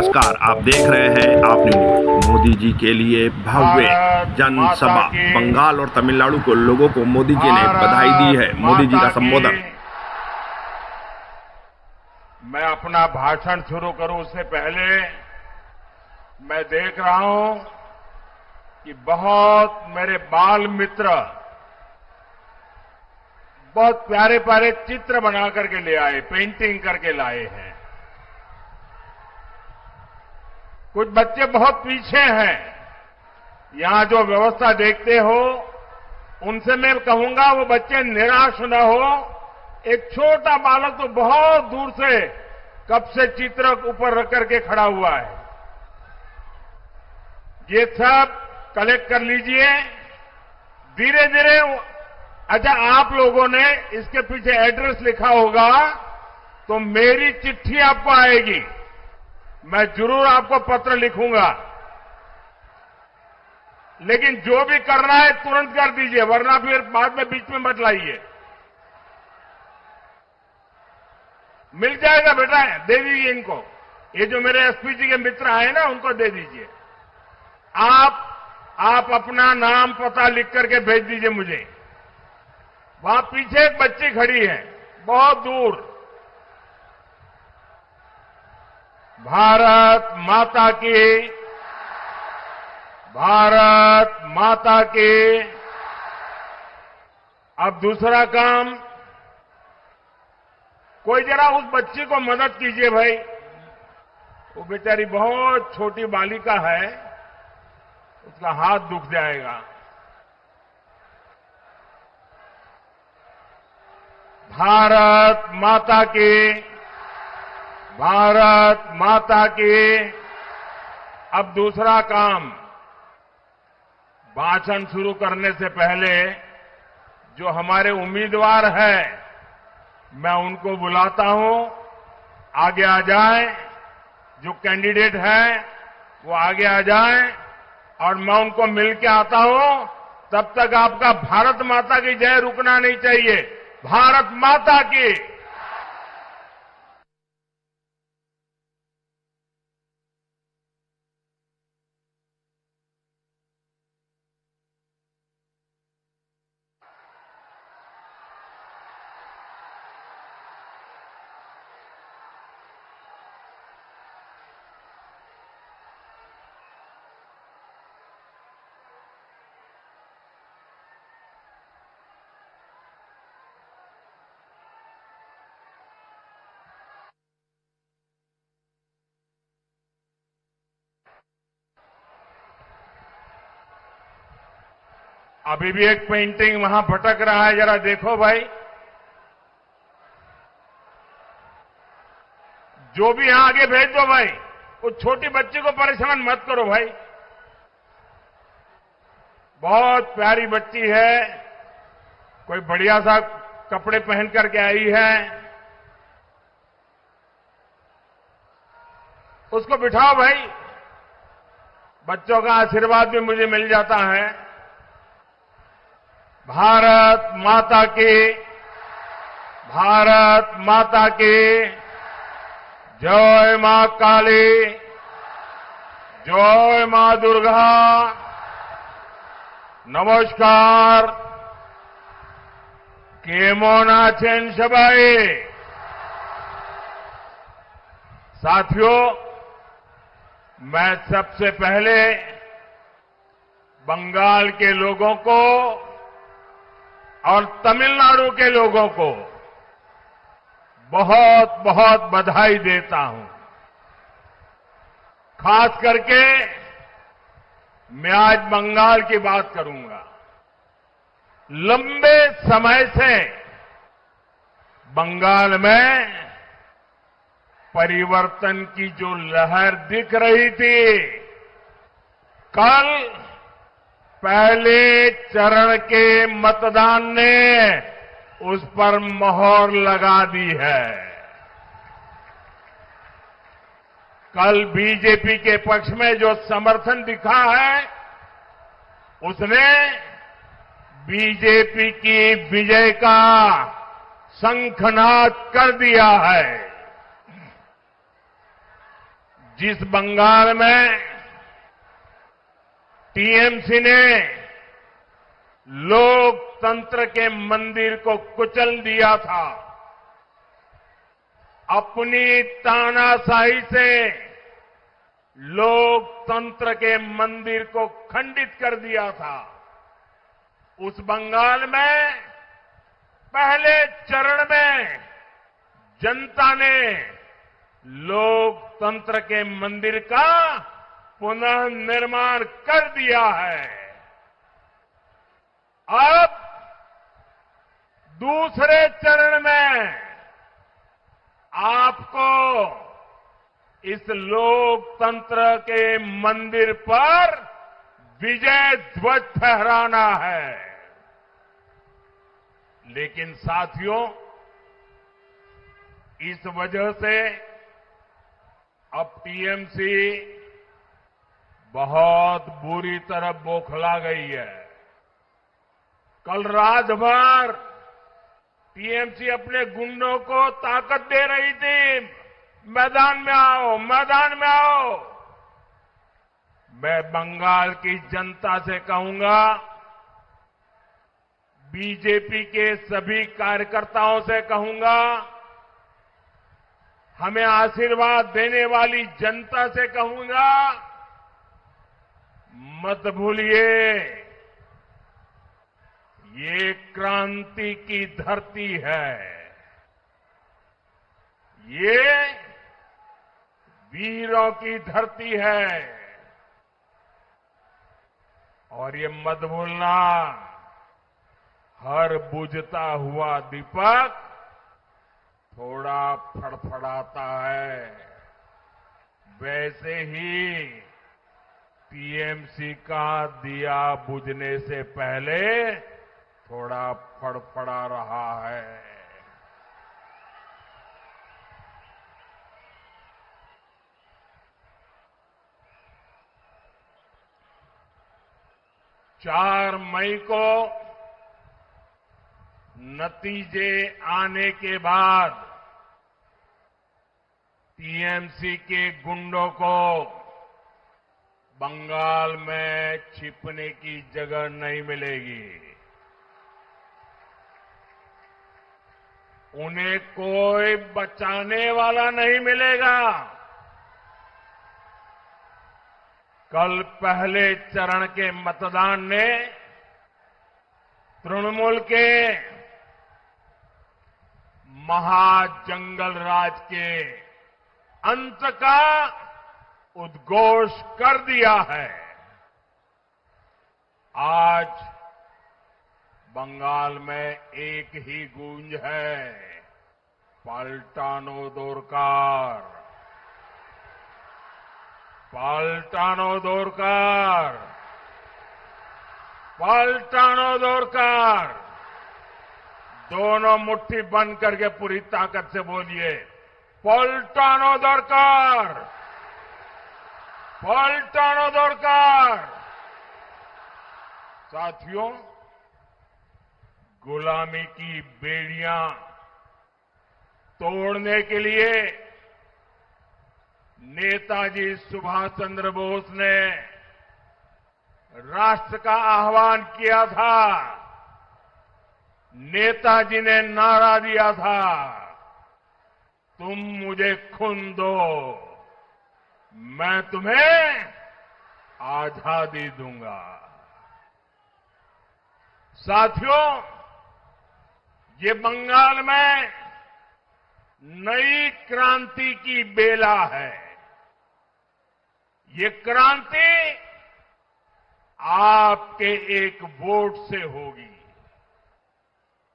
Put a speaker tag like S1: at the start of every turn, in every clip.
S1: नमस्कार, आप देख रहे हैं आप न्यूज। मोदी जी के लिए भव्य जनसभा। बंगाल और तमिलनाडु के लोगों को मोदी जी ने बधाई दी है। मोदी जी का संबोधन।
S2: मैं अपना भाषण शुरू करूं उससे पहले मैं देख रहा हूं कि बहुत मेरे बाल मित्र बहुत प्यारे प्यारे चित्र बना करके ले आए, पेंटिंग करके लाए हैं। कुछ बच्चे बहुत पीछे हैं। यहां जो व्यवस्था देखते हो उनसे मैं कहूंगा वो बच्चे निराश न हो। एक छोटा बालक तो बहुत दूर से कब से चित्र ऊपर रख करके खड़ा हुआ है। ये सब कलेक्ट कर लीजिए धीरे धीरे। अच्छा, आप लोगों ने इसके पीछे एड्रेस लिखा होगा तो मेरी चिट्ठी आपको आएगी, मैं जरूर आपको पत्र लिखूंगा। लेकिन जो भी करना है तुरंत कर दीजिए, वरना फिर बाद में बीच में मत लाइए। मिल जाएगा बेटा, दे दीजिए इनको। ये जो मेरे एसपी जी के मित्र आए ना उनको दे दीजिए। आप अपना नाम पता लिख करके भेज दीजिए मुझे। वहां पीछे एक बच्ची खड़ी है बहुत दूर। भारत माता की, भारत माता की। अब दूसरा काम, कोई जरा उस बच्ची को मदद कीजिए भाई। वो बेचारी बहुत छोटी बालिका है, उसका हाथ दुख जाएगा। भारत माता की, भारत माता की। अब दूसरा काम, भाषण शुरू करने से पहले जो हमारे उम्मीदवार हैं मैं उनको बुलाता हूं, आगे आ जाएं। जो कैंडिडेट हैं वो आगे आ जाएं और मैं उनको मिल के आता हूं। तब तक आपका भारत माता की जय रुकना नहीं चाहिए। भारत माता की। अभी भी एक पेंटिंग वहां भटक रहा है, जरा देखो भाई। जो भी यहां आगे भेज दो भाई। उस छोटी बच्ची को परेशान मत करो भाई। बहुत प्यारी बच्ची है, कोई बढ़िया सा कपड़े पहन करके आई है। उसको बिठाओ भाई। बच्चों का आशीर्वाद भी मुझे मिल जाता है। भारत माता की, भारत माता की। जय मां काली, जय मां दुर्गा। नमस्कार। केमन आছেন सबाई। साथियों, मैं सबसे पहले बंगाल के लोगों को और तमिलनाडु के लोगों को बहुत बहुत बधाई देता हूं। खास करके मैं आज बंगाल की बात करूंगा। लंबे समय से बंगाल में परिवर्तन की जो लहर दिख रही थी, कल पहले चरण के मतदान ने उस पर मोहर लगा दी है। कल बीजेपी के पक्ष में जो समर्थन दिखा है उसने बीजेपी की विजय का शंखनाद कर दिया है। जिस बंगाल में टीएमसी ने लोकतंत्र के मंदिर को कुचल दिया था, अपनी तानाशाही से लोकतंत्र के मंदिर को खंडित कर दिया था, उस बंगाल में पहले चरण में जनता ने लोकतंत्र के मंदिर का पुनर्निर्माण कर दिया है। अब दूसरे चरण में आपको इस लोकतंत्र के मंदिर पर विजय ध्वज फहराना है। लेकिन साथियों, इस वजह से अब टीएमसी बहुत बुरी तरह बौखला गई है। कल रात भर टीएमसी अपने गुंडों को ताकत दे रही थी, मैदान में आओ, मैदान में आओ। मैं बंगाल की जनता से कहूंगा, बीजेपी के सभी कार्यकर्ताओं से कहूंगा, हमें आशीर्वाद देने वाली जनता से कहूंगा, मत भूलिए, ये क्रांति की धरती है, ये वीरों की धरती है। और ये मत भूलना, हर बुझता हुआ दीपक थोड़ा फड़फड़ाता है। वैसे ही टीएमसी का दिया बुझने से पहले थोड़ा फड़फड़ा रहा है। चार मई को नतीजे आने के बाद टीएमसी के गुंडों को बंगाल में छिपने की जगह नहीं मिलेगी। उन्हें कोई बचाने वाला नहीं मिलेगा। कल पहले चरण के मतदान ने तृणमूल के महाजंगल राज के अंत का उद्घोष कर दिया है। आज बंगाल में एक ही गूंज है, पाल्टानो दोरकार, पाल्टानो दोरकार, पाल्टानो दोरकार। दोनों मुट्ठी बंद करके पूरी ताकत से बोलिए, पलटानो दरकार, पलटानो दरकार। साथियों, गुलामी की बेड़ियां तोड़ने के लिए नेताजी सुभाष चंद्र बोस ने राष्ट्र का आह्वान किया था। नेताजी ने नारा दिया था, तुम मुझे खून दो, मैं तुम्हें आजादी दूंगा। साथियों, ये बंगाल में नई क्रांति की बेला है। ये क्रांति आपके एक वोट से होगी।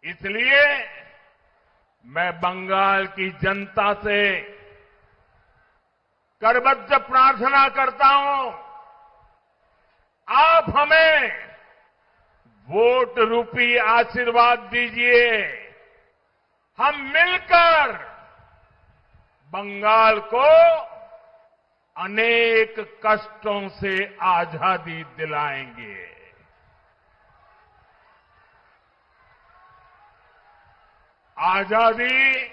S2: इसलिए मैं बंगाल की जनता से करबद्ध प्रार्थना करता हूं, आप हमें वोट रूपी आशीर्वाद दीजिए। हम मिलकर बंगाल को अनेक कष्टों से आजादी दिलाएंगे। आजादी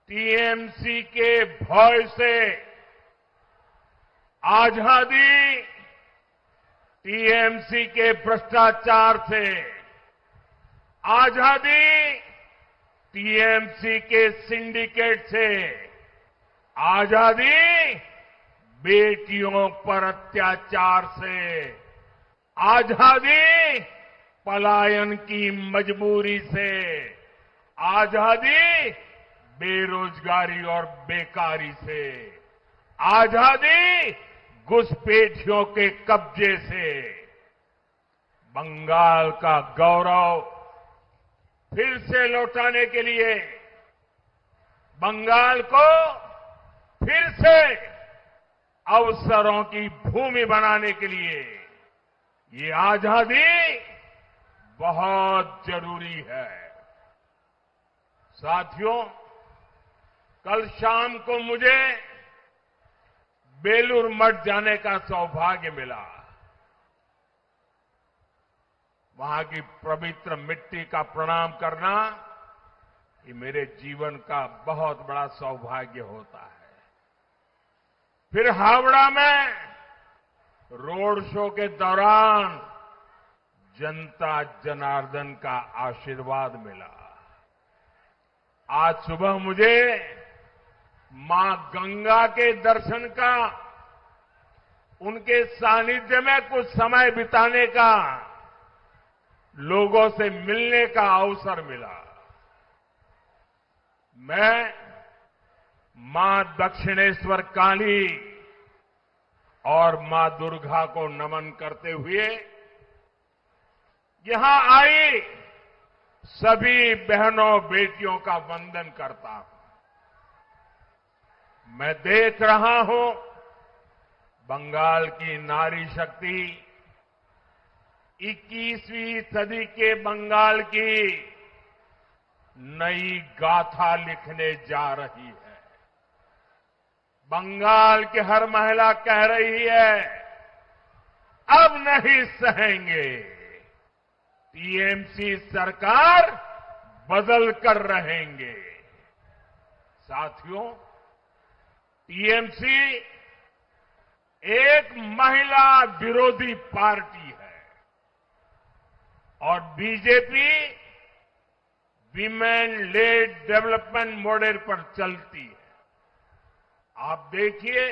S2: टीएमसी के भय से आजादी टीएमसी के भ्रष्टाचार से, आजादी टीएमसी के सिंडिकेट से, आजादी बेटियों पर अत्याचार से, आजादी पलायन की मजबूरी से, आजादी बेरोजगारी और बेकारी से, आजादी घुसपैठियों के कब्जे से। बंगाल का गौरव फिर से लौटाने के लिए, बंगाल को फिर से अवसरों की भूमि बनाने के लिए ये आजादी बहुत जरूरी है। साथियों, कल शाम को मुझे बेलूर मठ जाने का सौभाग्य मिला। वहां की पवित्र मिट्टी का प्रणाम करना ये मेरे जीवन का बहुत बड़ा सौभाग्य होता है। फिर हावड़ा में रोड शो के दौरान जनता जनार्दन का आशीर्वाद मिला। आज सुबह मुझे मां गंगा के दर्शन का, उनके सानिध्य में कुछ समय बिताने का, लोगों से मिलने का अवसर मिला। मैं मां दक्षिणेश्वर काली और मां दुर्गा को नमन करते हुए यहां आई सभी बहनों बेटियों का वंदन करता हूं। मैं देख रहा हूं बंगाल की नारी शक्ति 21वीं सदी के बंगाल की नई गाथा लिखने जा रही है। बंगाल की हर महिला कह रही है, अब नहीं सहेंगे, टीएमसी सरकार बदल कर रहेंगे। साथियों, टीएमसी एक महिला विरोधी पार्टी है और BJP women lead development model पर चलती है। आप देखिए,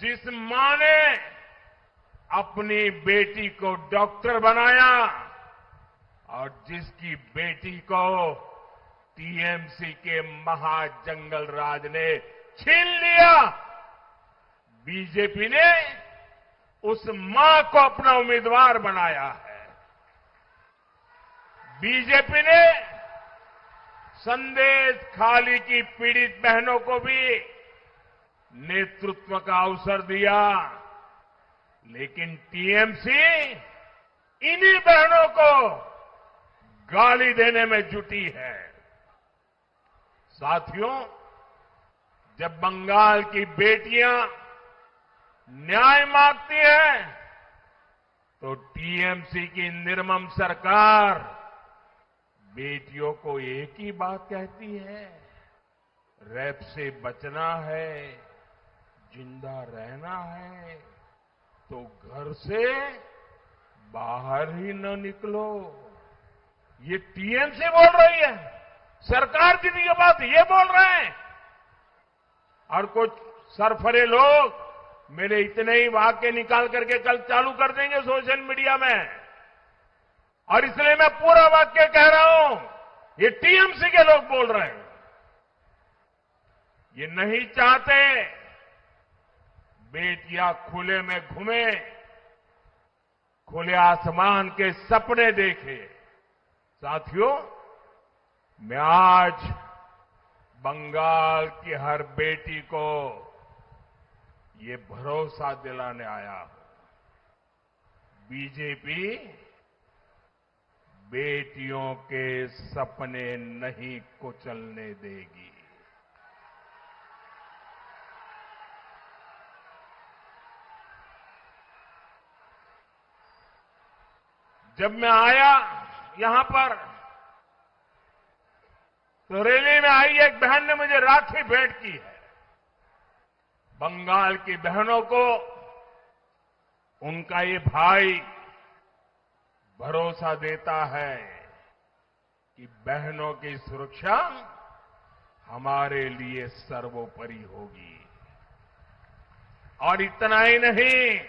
S2: जिस मां ने अपनी बेटी को डॉक्टर बनाया और जिसकी बेटी को टीएमसी के महाजंगल राज ने छीन लिया, बीजेपी ने उस मां को अपना उम्मीदवार बनाया है। बीजेपी ने संदेश खाली की पीड़ित बहनों को भी नेतृत्व का अवसर दिया, लेकिन टीएमसी इन्हीं बहनों को गाली देने में जुटी है। साथियों, जब बंगाल की बेटियां न्याय मांगती हैं, तो टीएमसी की निर्मम सरकार बेटियों को एक ही बात कहती है, रेप से बचना है, जिंदा रहना है तो घर से बाहर ही न निकलो। ये टीएमसी बोल रही है, सरकार की भी ये बात ये बोल रहे हैं। और कुछ सरफरे लोग मेरे इतने ही वाक्य निकाल करके कल चालू कर देंगे सोशल मीडिया में, और इसलिए मैं पूरा वाक्य कह रहा हूं, ये टीएमसी के लोग बोल रहे हैं। ये नहीं चाहते बेटियां खुले में घूमे, खुले आसमान के सपने देखे। साथियों, मैं आज बंगाल की हर बेटी को ये भरोसा दिलाने आया हूं, बीजेपी बेटियों के सपने नहीं कुचलने देगी। जब मैं आया यहां पर, तो रैली में आई एक बहन ने मुझे राखी भेंट की है। बंगाल की बहनों को उनका ये भाई भरोसा देता है कि बहनों की सुरक्षा हमारे लिए सर्वोपरि होगी। और इतना ही नहीं,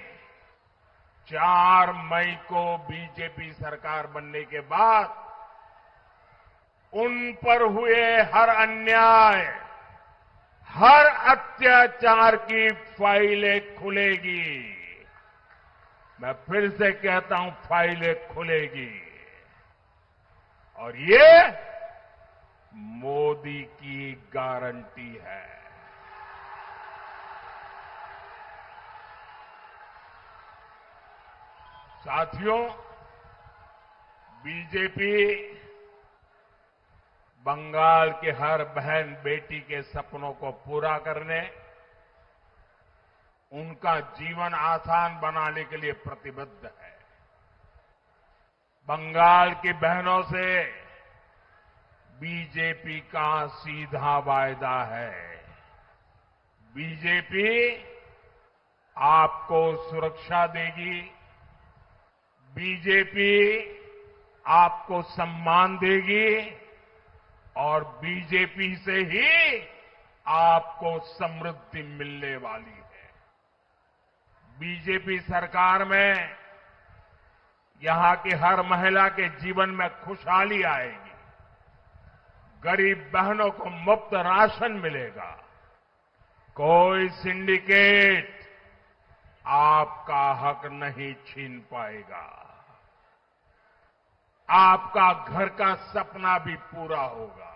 S2: 4 मई को बीजेपी सरकार बनने के बाद उन पर हुए हर अन्याय, हर अत्याचार की फाइलें खुलेगी। मैं फिर से कहता हूं, फाइलें खुलेगी। और ये मोदी की गारंटी है। साथियों, बीजेपी बंगाल के हर बहन बेटी के सपनों को पूरा करने, उनका जीवन आसान बनाने के लिए प्रतिबद्ध है। बंगाल की बहनों से बीजेपी का सीधा वायदा है। बीजेपी आपको सुरक्षा देगी, बीजेपी आपको सम्मान देगी और बीजेपी से ही आपको समृद्धि मिलने वाली है। बीजेपी सरकार में यहां की हर महिला के जीवन में खुशहाली आएगी। गरीब बहनों को मुफ्त राशन मिलेगा। कोई सिंडिकेट आपका हक नहीं छीन पाएगा। आपका घर का सपना भी पूरा होगा।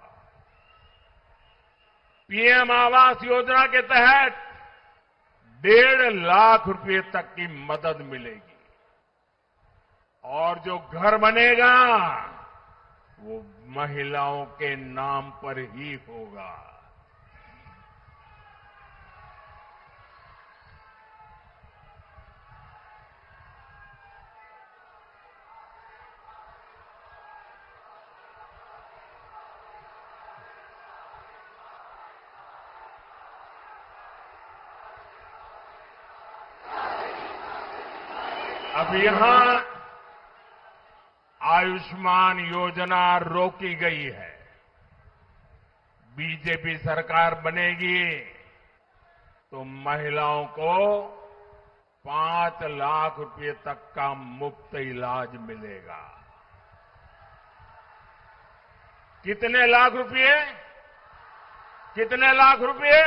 S2: पीएम आवास योजना के तहत 1.5 लाख रुपए तक की मदद मिलेगी। और जो घर बनेगा वो महिलाओं के नाम पर ही होगा। अब यहां आयुष्मान योजना रोकी गई है। बीजेपी सरकार बनेगी तो महिलाओं को 5 लाख रुपए तक का मुफ्त इलाज मिलेगा। कितने लाख रुपए? कितने लाख रुपए?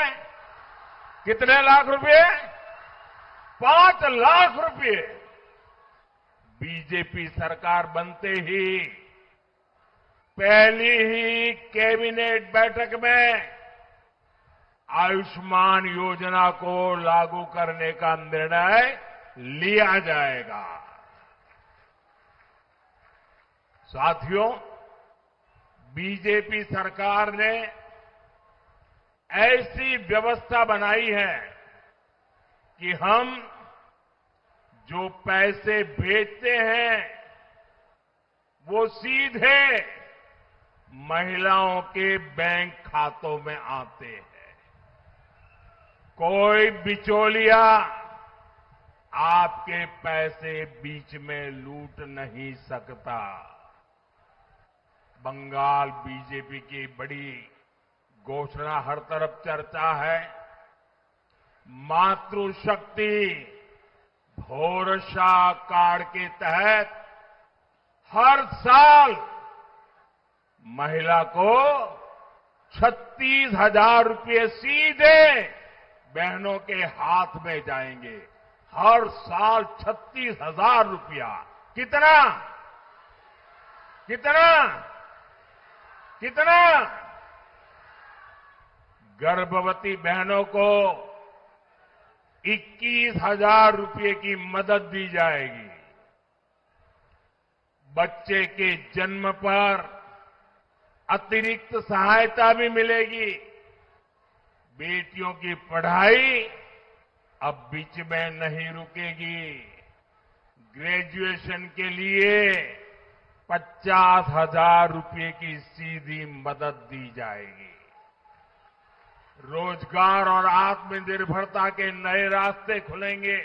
S2: कितने लाख रुपए? 5 लाख रुपए। बीजेपी सरकार बनते ही पहली ही कैबिनेट बैठक में आयुष्मान योजना को लागू करने का निर्णय लिया जाएगा। साथियों, बीजेपी सरकार ने ऐसी व्यवस्था बनाई है कि हम जो पैसे भेजते हैं वो सीधे महिलाओं के बैंक खातों में आते हैं। कोई बिचौलिया आपके पैसे बीच में लूट नहीं सकता। बंगाल बीजेपी की बड़ी घोषणा हर तरफ चर्चा है। मातृशक्ति भरोसा कार्ड के तहत हर साल महिला को 36,000 रुपये सीधे बहनों के हाथ में जाएंगे। हर साल 36,000 रुपया। कितना? कितना? कितना? गर्भवती बहनों को 21,000 रुपये की मदद दी जाएगी। बच्चे के जन्म पर अतिरिक्त सहायता भी मिलेगी। बेटियों की पढ़ाई अब बीच में नहीं रुकेगी। ग्रेजुएशन के लिए 50,000 रुपये की सीधी मदद दी जाएगी। रोजगार और आत्मनिर्भरता के नए रास्ते खुलेंगे।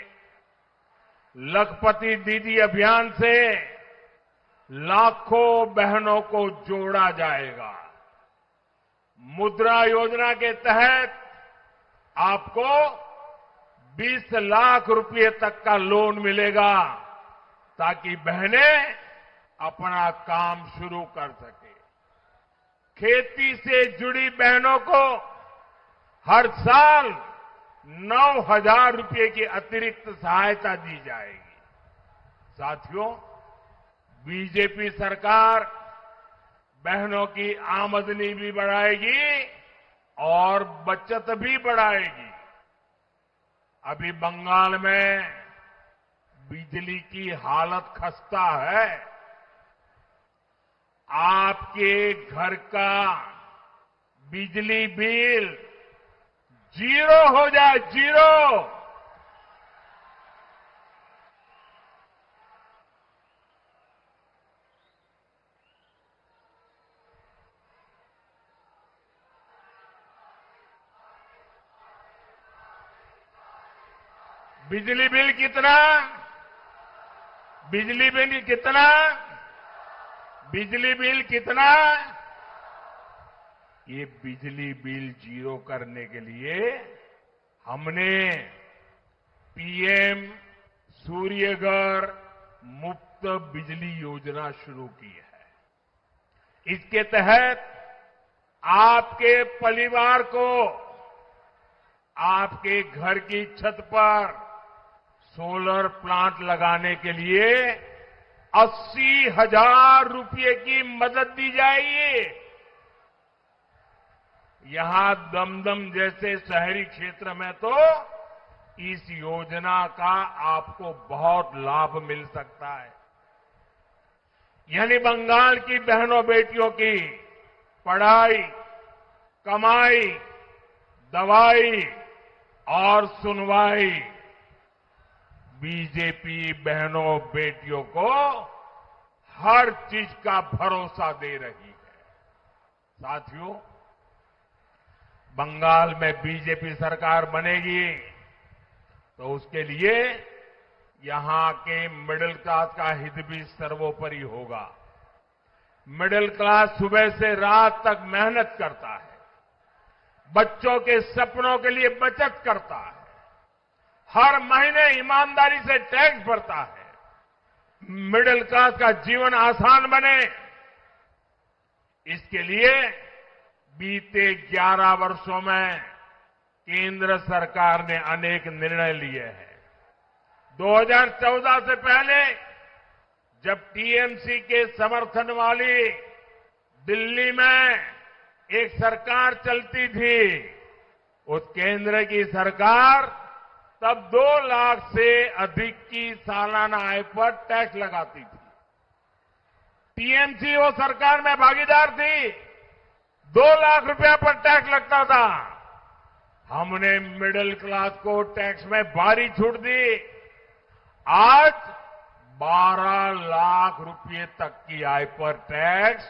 S2: लखपति दीदी अभियान से लाखों बहनों को जोड़ा जाएगा। मुद्रा योजना के तहत आपको 20 लाख रुपए तक का लोन मिलेगा ताकि बहनें अपना काम शुरू कर सके। खेती से जुड़ी बहनों को हर साल 9,000 रुपए की अतिरिक्त सहायता दी जाएगी। साथियों, बीजेपी सरकार बहनों की आमदनी भी बढ़ाएगी और बचत भी बढ़ाएगी। अभी बंगाल में बिजली की हालत खस्ता है। आपके घर का बिजली बिल 0 हो जाए, 0। बिजली बिल कितना? बिजली बिल कितना? बिजली बिल कितना? ये बिजली बिल 0 करने के लिए हमने पीएम सूर्यघर मुफ्त बिजली योजना शुरू की है। इसके तहत आपके परिवार को आपके घर की छत पर सोलर प्लांट लगाने के लिए 80,000 रुपए की मदद दी जाएगी। यहां दमदम जैसे शहरी क्षेत्र में तो इस योजना का आपको बहुत लाभ मिल सकता है। यानी बंगाल की बहनों बेटियों की पढ़ाई, कमाई, दवाई और सुनवाई बीजेपी बहनों बेटियों को हर चीज का भरोसा दे रही है। साथियों, बंगाल में बीजेपी सरकार बनेगी तो उसके लिए यहां के मिडिल क्लास का हित भी सर्वोपरि होगा। मिडिल क्लास सुबह से रात तक मेहनत करता है, बच्चों के सपनों के लिए बचत करता है, हर महीने ईमानदारी से टैक्स भरता है। मिडिल क्लास का जीवन आसान बने, इसके लिए बीते 11 वर्षों में केंद्र सरकार ने अनेक निर्णय लिए हैं। 2014 से पहले जब टीएमसी के समर्थन वाली दिल्ली में एक सरकार चलती थी, उस केंद्र की सरकार तब 2 लाख से अधिक की सालाना आय पर टैक्स लगाती थी। टीएमसी वो सरकार में भागीदार थी, 2 लाख रुपया पर टैक्स लगता था। हमने मिडिल क्लास को टैक्स में भारी छूट दी। आज 12 लाख रुपए तक की आय पर टैक्स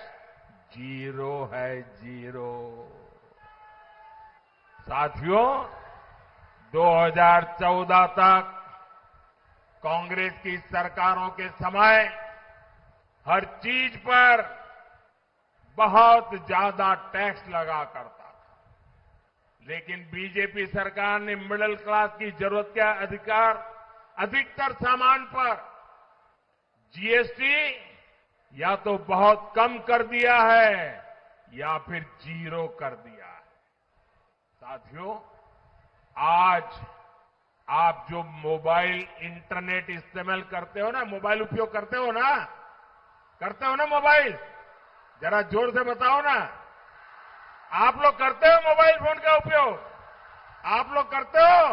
S2: 0 है, 0। साथियों, 2014 तक कांग्रेस की सरकारों के समय हर चीज पर बहुत ज्यादा टैक्स लगा करता था, लेकिन बीजेपी सरकार ने मिडिल क्लास की जरूरत के अधिकतर सामान पर जीएसटी या तो बहुत कम कर दिया है या फिर 0 कर दिया है। साथियों, आज आप जो मोबाइल इंटरनेट इस्तेमाल करते हो ना, मोबाइल उपयोग करते हो ना मोबाइल, जरा जोर से बताओ ना। आप लोग करते हो मोबाइल फोन का उपयोग? आप लोग करते हो?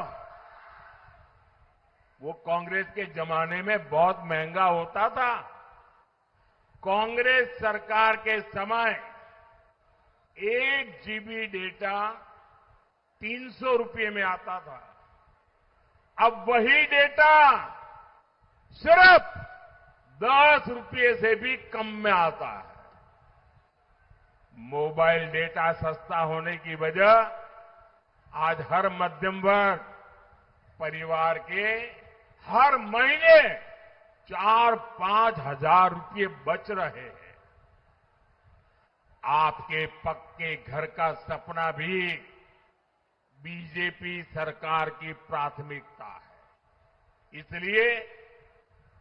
S2: वो कांग्रेस के जमाने में बहुत महंगा होता था। कांग्रेस सरकार के समय 1 जीबी डेटा 300 रुपये में आता था। अब वही डेटा सिर्फ 10 रुपये से भी कम में आता है। मोबाइल डेटा सस्ता होने की वजह आज हर मध्यम वर्ग परिवार के हर महीने 4-5 हजार रुपये बच रहे हैं। आपके पक्के घर का सपना भी बीजेपी सरकार की प्राथमिकता है। इसलिए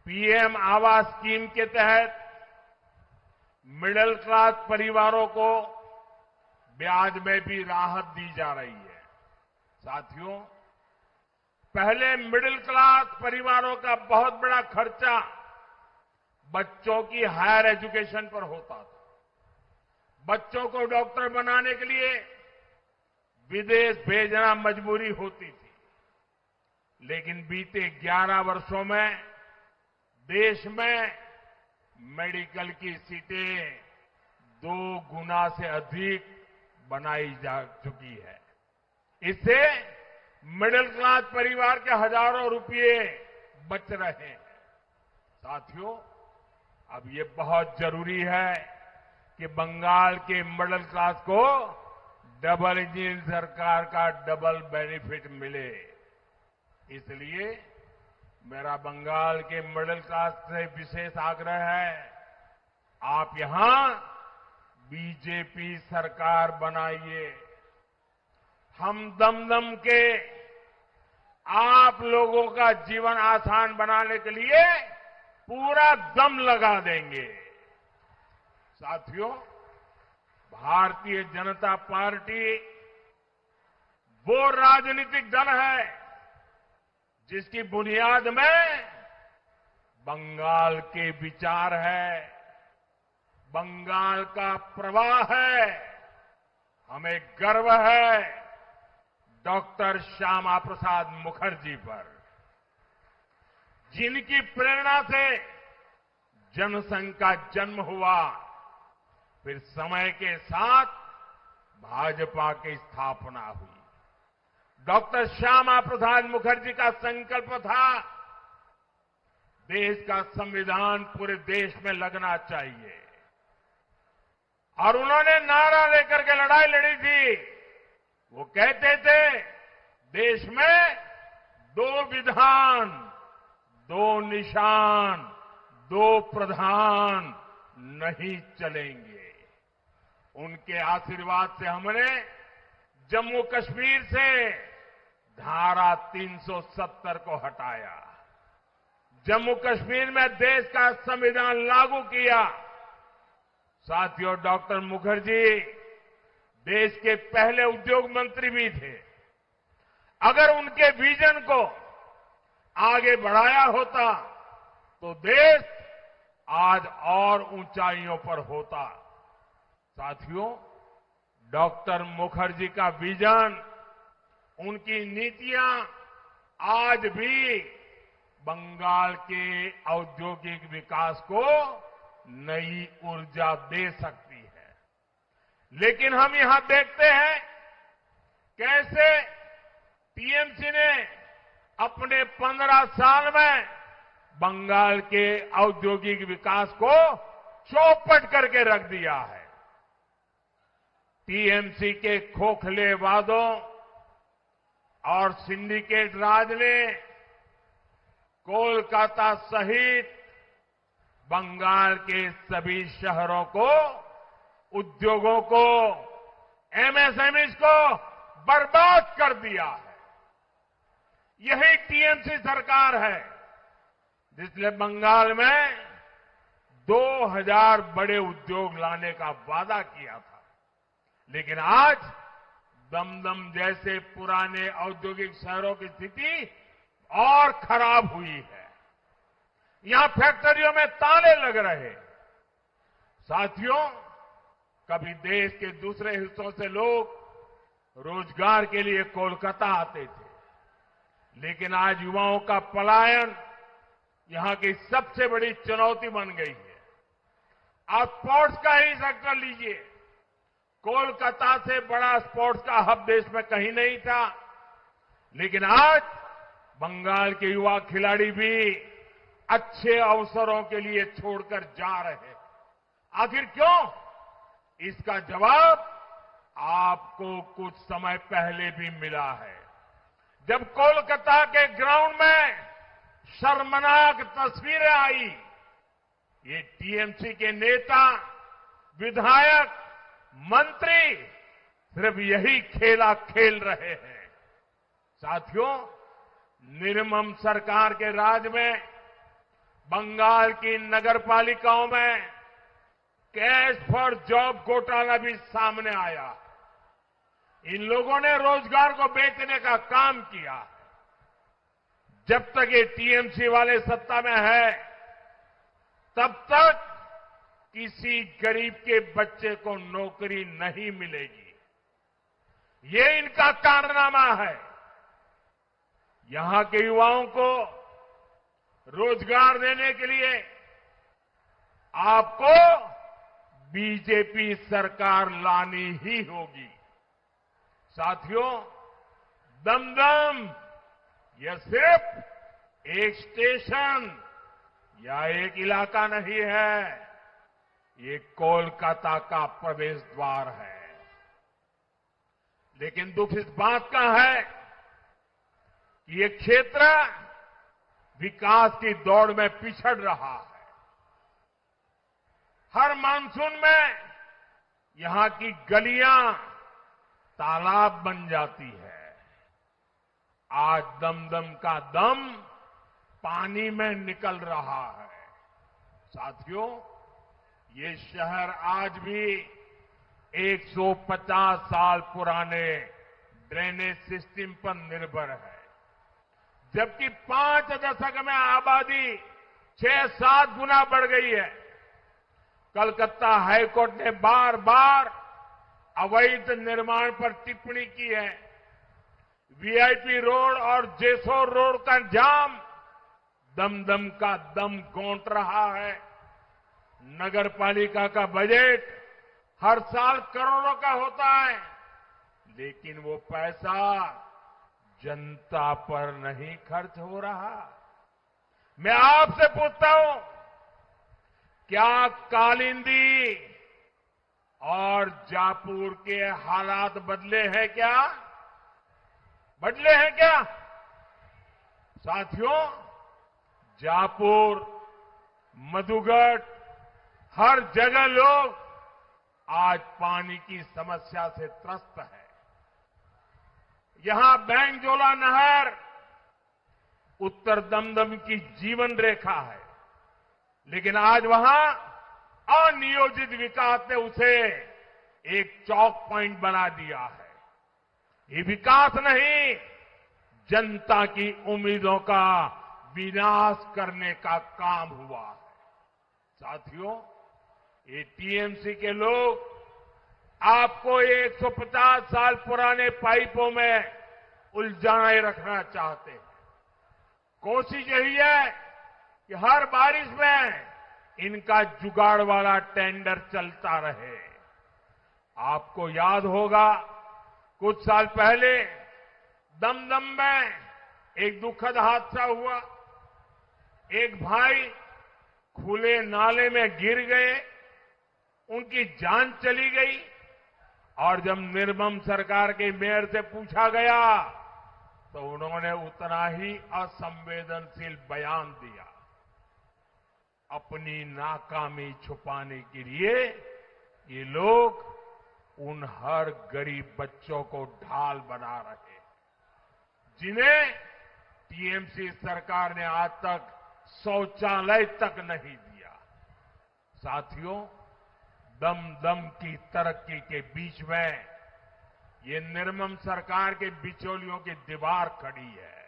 S2: पीएम आवास स्कीम के तहत मिडिल क्लास परिवारों को ब्याज में भी राहत दी जा रही है। साथियों, पहले मिडिल क्लास परिवारों का बहुत बड़ा खर्चा बच्चों की हायर एजुकेशन पर होता था। बच्चों को डॉक्टर बनाने के लिए विदेश भेजना मजबूरी होती थी। लेकिन बीते 11 वर्षों में देश में मेडिकल की सीटें 2 गुना से अधिक बनाई जा चुकी है। इससे मिडिल क्लास परिवार के हजारों रुपये बच रहे हैं। साथियों, अब ये बहुत जरूरी है कि बंगाल के मिडिल क्लास को डबल इंजन सरकार का डबल बेनिफिट मिले। इसलिए मेरा बंगाल के मिडिल क्लास से विशेष आग्रह है, आप यहां बीजेपी सरकार बनाइए। हम दम के आप लोगों का जीवन आसान बनाने के लिए पूरा दम लगा देंगे। साथियों, भारतीय जनता पार्टी वो राजनीतिक दल है जिसकी बुनियाद में बंगाल के विचार है, बंगाल का प्रवाह है। हमें गर्व है डॉक्टर श्यामा प्रसाद मुखर्जी पर, जिनकी प्रेरणा से जनसंघ का जन्म हुआ, फिर समय के साथ भाजपा की स्थापना हुई। डॉक्टर श्यामा प्रसाद मुखर्जी का संकल्प था, देश का संविधान पूरे देश में लगना चाहिए। और उन्होंने नारा लेकर के लड़ाई लड़ी थी। वो कहते थे, देश में 2 विधान, 2 निशान, 2 प्रधान नहीं चलेंगे। उनके आशीर्वाद से हमने जम्मू कश्मीर से धारा 370 को हटाया, जम्मू कश्मीर में देश का संविधान लागू किया। साथियों, डॉक्टर मुखर्जी देश के पहले उद्योग मंत्री भी थे। अगर उनके विजन को आगे बढ़ाया होता तो देश आज और ऊंचाइयों पर होता। साथियों, डॉक्टर मुखर्जी का विजन, उनकी नीतियां आज भी बंगाल के औद्योगिक विकास को नई ऊर्जा दे सकती है। लेकिन हम यहां देखते हैं कैसे टीएमसी ने अपने 15 साल में बंगाल के औद्योगिक विकास को चौपट करके रख दिया है। टीएमसी के खोखले वादों और सिंडिकेट राज ने कोलकाता सहित बंगाल के सभी शहरों को, उद्योगों को, एमएसएमईज को बर्बाद कर दिया है। यही टीएमसी सरकार है जिसने बंगाल में 2000 बड़े उद्योग लाने का वादा किया था। लेकिन आज दमदम जैसे पुराने औद्योगिक शहरों की स्थिति और खराब हुई है। यहां फैक्ट्रियों में ताले लग रहे। साथियों, कभी देश के दूसरे हिस्सों से लोग रोजगार के लिए कोलकाता आते थे, लेकिन आज युवाओं का पलायन यहां की सबसे बड़ी चुनौती बन गई है। आप स्पोर्ट्स का ही सेक्टर लीजिए, कोलकाता से बड़ा स्पोर्ट्स का हब देश में कहीं नहीं था, लेकिन आज बंगाल के युवा खिलाड़ी भी अच्छे अवसरों के लिए छोड़कर जा रहे हैं। आखिर क्यों? इसका जवाब आपको कुछ समय पहले भी मिला है, जब कोलकाता के ग्राउंड में शर्मनाक तस्वीरें आई। ये टीएमसी के नेता, विधायक, मंत्री सिर्फ यही खेला खेल रहे हैं। साथियों, निर्मम सरकार के राज में बंगाल की नगरपालिकाओं में कैश फॉर जॉब घोटाला भी सामने आया। इन लोगों ने रोजगार को बेचने का काम किया। जब तक ये टीएमसी वाले सत्ता में है, तब तक किसी गरीब के बच्चे को नौकरी नहीं मिलेगी। ये इनका कारनामा है। यहां के युवाओं को रोजगार देने के लिए आपको बीजेपी सरकार लानी ही होगी। साथियों, दमदम यह सिर्फ एक स्टेशन या एक इलाका नहीं है, ये कोलकाता का प्रवेश द्वार है। लेकिन दुख इस बात का है कि ये क्षेत्र विकास की दौड़ में पिछड़ रहा है। हर मानसून में यहां की गलियां तालाब बन जाती है। आज दमदम का दम पानी में निकल रहा है। साथियों, ये शहर आज भी 150 साल पुराने ड्रेनेज सिस्टम पर निर्भर है, जबकि 5 दशक में आबादी 6-7 गुना बढ़ गई है। कलकत्ता हाईकोर्ट ने बार बार अवैध निर्माण पर टिप्पणी की है। वीआईपी रोड और जेसोर रोड का जाम दमदम का दम घोंट रहा है। नगर पालिका का बजट हर साल करोड़ों का होता है, लेकिन वो पैसा जनता पर नहीं खर्च हो रहा। मैं आपसे पूछता हूं, क्या कालिंदी और जापुर के हालात बदले हैं क्या? बदले हैं क्या? साथियों, जापुर, मधुगढ़, हर जगह लोग आज पानी की समस्या से त्रस्त है। यहां बैंगजोला नहर उत्तर दमदम की जीवन रेखा है, लेकिन आज वहां अनियोजित विकास ने उसे एक चौक पॉइंट बना दिया है। ये विकास नहीं, जनता की उम्मीदों का विनाश करने का काम हुआ है। साथियों, ये टीएमसी के लोग आपको 150 साल पुराने पाइपों में उलझाए रखना चाहते हैं। कोशिश यही है कि हर बारिश में इनका जुगाड़ वाला टेंडर चलता रहे। आपको याद होगा, कुछ साल पहले दमदम में एक दुखद हादसा हुआ। एक भाई खुले नाले में गिर गए, उनकी जान चली गई। और जब निर्मम सरकार के मेयर से पूछा गया तो उन्होंने उतना ही असंवेदनशील बयान दिया। अपनी नाकामी छुपाने के लिए ये लोग उन हर गरीब बच्चों को ढाल बना रहे हैं, जिन्हें टीएमसी सरकार ने आज तक शौचालय तक नहीं दिया। साथियों, दमदम की तरक्की के बीच में ये निर्मम सरकार के बिचौलियों की दीवार खड़ी है।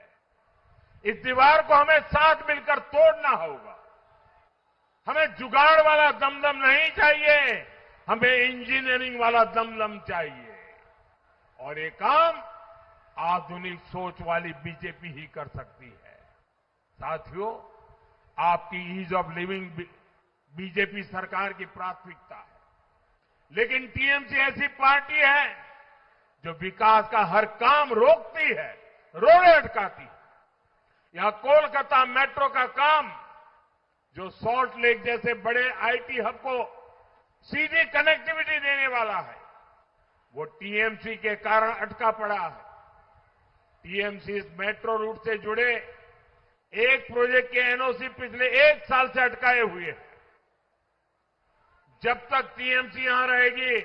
S2: इस दीवार को हमें साथ मिलकर तोड़ना होगा। हमें जुगाड़ वाला दमदम नहीं चाहिए, हमें इंजीनियरिंग वाला दमदम चाहिए। और ये काम आधुनिक सोच वाली बीजेपी ही कर सकती है। साथियों, आपकी ईज ऑफ लिविंग बीजेपी सरकार की प्राथमिकता है, लेकिन टीएमसी ऐसी पार्टी है जो विकास का हर काम रोकती है, रोड़े अटकाती है। यहां कोलकाता मेट्रो का काम, जो सॉल्ट लेक जैसे बड़े आईटी हब को सीधी कनेक्टिविटी देने वाला है, वो टीएमसी के कारण अटका पड़ा है। टीएमसी इस मेट्रो रूट से जुड़े एक प्रोजेक्ट के एनओसी पिछले 1 साल से अटकाए हुए हैं। जब तक टीएमसी यहां रहेगी,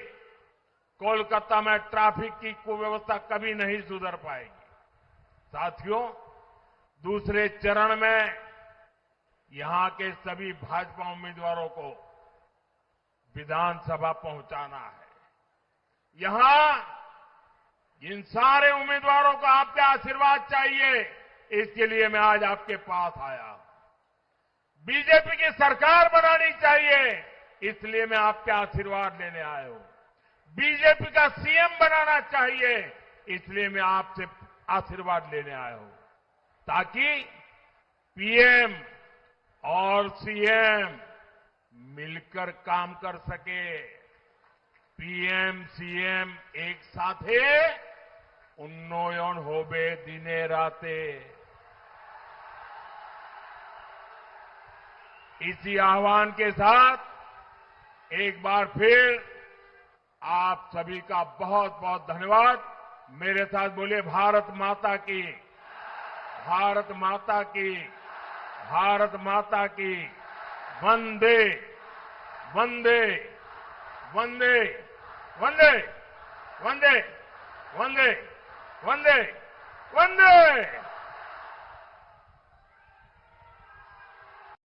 S2: कोलकाता में ट्रैफिक की कुव्यवस्था कभी नहीं सुधर पाएगी। साथियों, दूसरे चरण में यहां के सभी भाजपा उम्मीदवारों को विधानसभा पहुंचाना है। यहां इन सारे उम्मीदवारों को आपके आशीर्वाद चाहिए, इसके लिए मैं आज आपके पास आया हूं। बीजेपी की सरकार बनानी चाहिए, इसलिए मैं आपके आशीर्वाद लेने आया हूं। बीजेपी का सीएम बनाना चाहिए, इसलिए मैं आपसे आशीर्वाद लेने आया हूं, ताकि पीएम और सीएम मिलकर काम कर सके। पीएम सीएम एक साथे उन्नयन होबे दिने राते। इसी आह्वान के साथ एक बार फिर आप सभी का बहुत बहुत धन्यवाद। मेरे साथ बोलिए भारत माता की, भारत माता की, भारत माता की। वंदे वंदे वंदे वंदे वंदे वंदे वंदे वंदे।